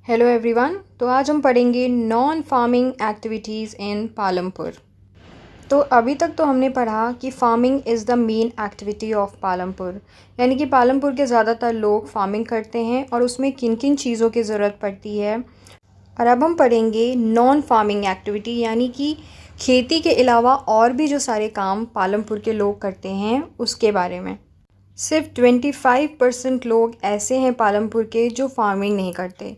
Hello everyone. तो आज हम पढ़ेंगे नॉन फार्मिंग एक्टिविटीज़ इन पालमपुर। तो अभी तक तो हमने पढ़ा कि farming is the main activity of Palampur, यानी कि पालमपुर के ज़्यादातर लोग फार्मिंग करते हैं और उसमें किन किन चीज़ों की ज़रूरत पड़ती है। और अब हम पढ़ेंगे नॉन फार्मिंग एक्टिविटी, यानी कि खेती के अलावा और भी जो सारे काम पालमपुर के लोग करते हैं उसके बारे में। सिर्फ 25% लोग ऐसे हैं पालमपुर के जो फार्मिंग नहीं करते।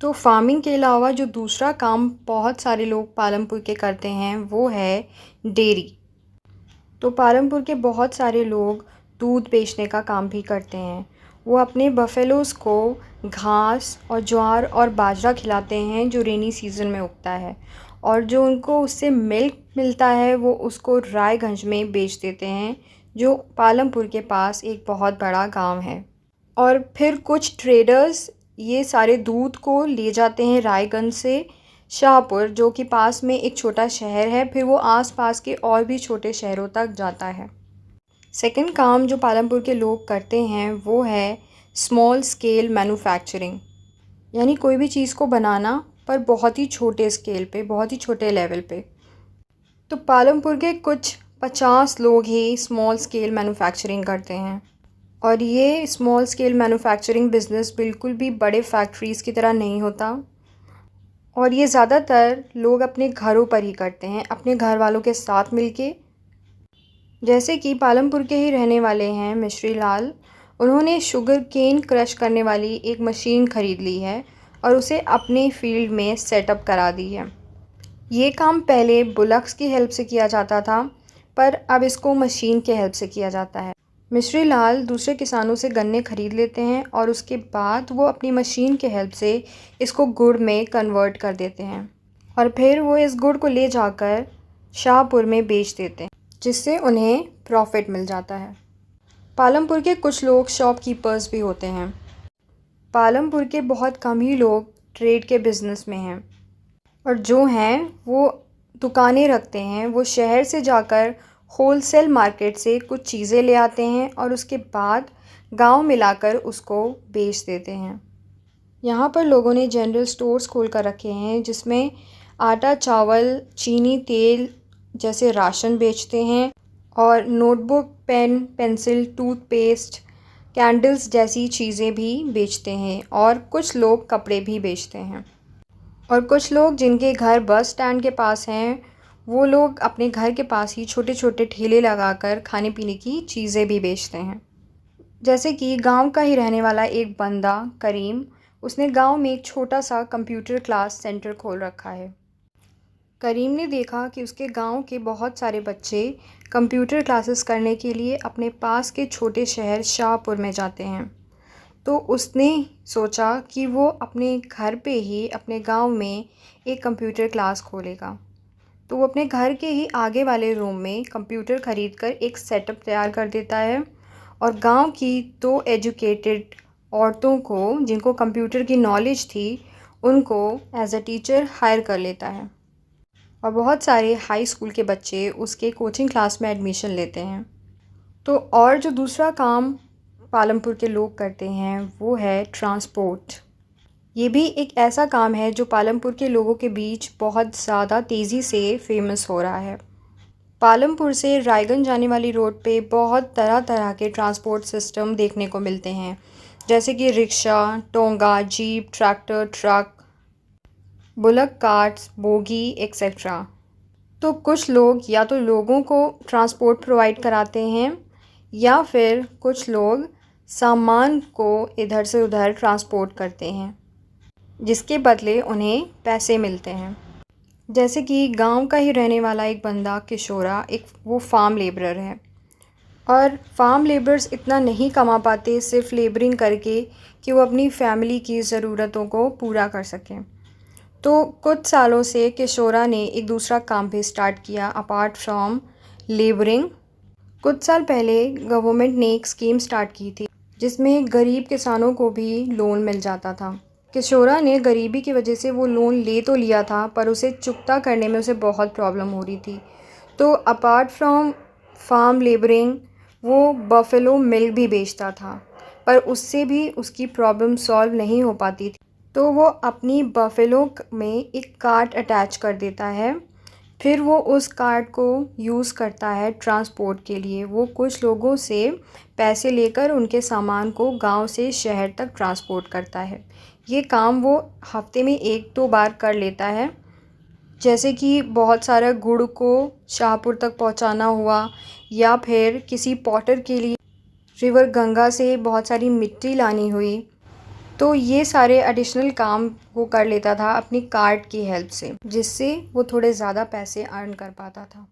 तो फार्मिंग के अलावा जो दूसरा काम बहुत सारे लोग पालमपुर के करते हैं वो है डेयरी। तो पालमपुर के बहुत सारे लोग दूध बेचने का काम भी करते हैं। वो अपने बफेलोज़ को घास और ज्वार और बाजरा खिलाते हैं जो रेनी सीज़न में उगता है, और जो उनको उससे मिल्क मिलता है वो उसको रायगंज में बेच देते हैं, जो पालमपुर के पास एक बहुत बड़ा गांव है। और फिर कुछ ट्रेडर्स ये सारे दूध को ले जाते हैं रायगंज से शाहपुर, जो कि पास में एक छोटा शहर है, फिर वो आसपास के और भी छोटे शहरों तक जाता है। सेकंड काम जो पालमपुर के लोग करते हैं वो है स्मॉल स्केल मैन्युफैक्चरिंग, यानी कोई भी चीज़ को बनाना पर बहुत ही छोटे स्केल पे, बहुत ही छोटे लेवल पे। तो पालमपुर के कुछ 50 लोग ही स्मॉल स्केल मैन्युफैक्चरिंग करते हैं, और ये स्मॉल स्केल मैन्युफैक्चरिंग बिज़नेस बिल्कुल भी बड़े फैक्ट्रीज़ की तरह नहीं होता, और ये ज़्यादातर लोग अपने घरों पर ही करते हैं, अपने घर वालों के साथ मिलके। जैसे कि पालमपुर के ही रहने वाले हैं मिश्री लाल, उन्होंने शुगर केन क्रश करने वाली एक मशीन ख़रीद ली है और उसे अपने फील्ड में सेटअप करा दी है। ये काम पहले बुलक्स की हेल्प से किया जाता था, पर अब इसको मशीन के हेल्प से किया जाता है। मिश्री लाल दूसरे किसानों से गन्ने खरीद लेते हैं और उसके बाद वो अपनी मशीन के हेल्प से इसको गुड़ में कन्वर्ट कर देते हैं, और फिर वो इस गुड़ को ले जाकर शाहपुर में बेच देते हैं, जिससे उन्हें प्रॉफिट मिल जाता है। पालमपुर के कुछ लोग शॉपकीपर्स भी होते हैं। पालमपुर के बहुत कम ही लोग ट्रेड के बिज़नेस में हैं, और जो हैं वो दुकानें रखते हैं। वो शहर से जाकर होलसेल मार्केट से कुछ चीज़ें ले आते हैं और उसके बाद गांव में लाकर उसको बेच देते हैं। यहाँ पर लोगों ने जनरल स्टोर्स खोल कर रखे हैं, जिसमें आटा, चावल, चीनी, तेल जैसे राशन बेचते हैं, और notebook, pen, pencil, toothpaste, candles जैसी चीज़ें भी बेचते हैं, और कुछ लोग कपड़े भी बेचते हैं। और कुछ लोग जिनके घर बस स्टैंड के पास हैं, वो लोग अपने घर के पास ही छोटे छोटे ठेले लगाकर खाने पीने की चीज़ें भी बेचते हैं। जैसे कि गांव का ही रहने वाला एक बंदा करीम, उसने गांव में एक छोटा सा कंप्यूटर क्लास सेंटर खोल रखा है। करीम ने देखा कि उसके गांव के बहुत सारे बच्चे कंप्यूटर क्लासेस करने के लिए अपने पास के छोटे शहर शाहपुर में जाते हैं। तो उसने सोचा कि वो अपने घर पे ही, अपने गांव में एक कंप्यूटर क्लास खोलेगा। तो वो अपने घर के ही आगे वाले रूम में कंप्यूटर ख़रीद कर एक सेटअप तैयार कर देता है, और गांव की 2 एजुकेटेड औरतों को, जिनको कंप्यूटर की नॉलेज थी, उनको एज अ टीचर हायर कर लेता है। और बहुत सारे हाई स्कूल के बच्चे उसके कोचिंग क्लास में एडमिशन लेते हैं। तो और जो दूसरा काम पालमपुर के लोग करते हैं वो है ट्रांसपोर्ट। ये भी एक ऐसा काम है जो पालमपुर के लोगों के बीच बहुत ज़्यादा तेज़ी से फेमस हो रहा है। पालमपुर से रायगंज जाने वाली रोड पे बहुत तरह तरह के ट्रांसपोर्ट सिस्टम देखने को मिलते हैं, जैसे कि rickshaw, tonga, jeep, tractor, truck, bullock carts, bogie etcetera. तो कुछ लोग या तो लोगों को ट्रांसपोर्ट प्रोवाइड कराते हैं, या फिर कुछ लोग सामान को इधर से उधर ट्रांसपोर्ट करते हैं, जिसके बदले उन्हें पैसे मिलते हैं। जैसे कि गांव का ही रहने वाला एक बंदा किशोरा, एक वो फार्म लेबरर है, और फार्म लेबर्स इतना नहीं कमा पाते सिर्फ लेबरिंग करके कि वो अपनी फैमिली की ज़रूरतों को पूरा कर सकें। तो कुछ सालों से किशोरा ने एक दूसरा काम भी स्टार्ट किया अपार्ट फ्रॉम लेबरिंग। कुछ साल पहले गवर्नमेंट ने एक स्कीम स्टार्ट की थी जिसमें गरीब किसानों को भी लोन मिल जाता था। किशोरा ने गरीबी की वजह से वो लोन ले तो लिया था, पर उसे चुकता करने में उसे बहुत प्रॉब्लम हो रही थी। तो अपार्ट फ्रॉम फार्म लेबरिंग वो बफेलो मिल्क भी बेचता था, पर उससे भी उसकी प्रॉब्लम सॉल्व नहीं हो पाती थी। तो वो अपनी बफेलो में एक कार्ट अटैच कर देता है। फिर वो उस कार्ट को यूज़ करता है ट्रांसपोर्ट के लिए। वो कुछ लोगों से पैसे लेकर उनके सामान को गांव से शहर तक ट्रांसपोर्ट करता है। ये काम वो हफ्ते में 1-2 बार कर लेता है, जैसे कि बहुत सारा गुड़ को शाहपुर तक पहुंचाना हुआ, या फिर किसी पॉटर के लिए रिवर गंगा से बहुत सारी मिट्टी लानी हुई। तो ये सारे एडिशनल काम वो कर लेता था अपनी कार्ट की हेल्प से, जिससे वो थोड़े ज़्यादा पैसे अर्न कर पाता था।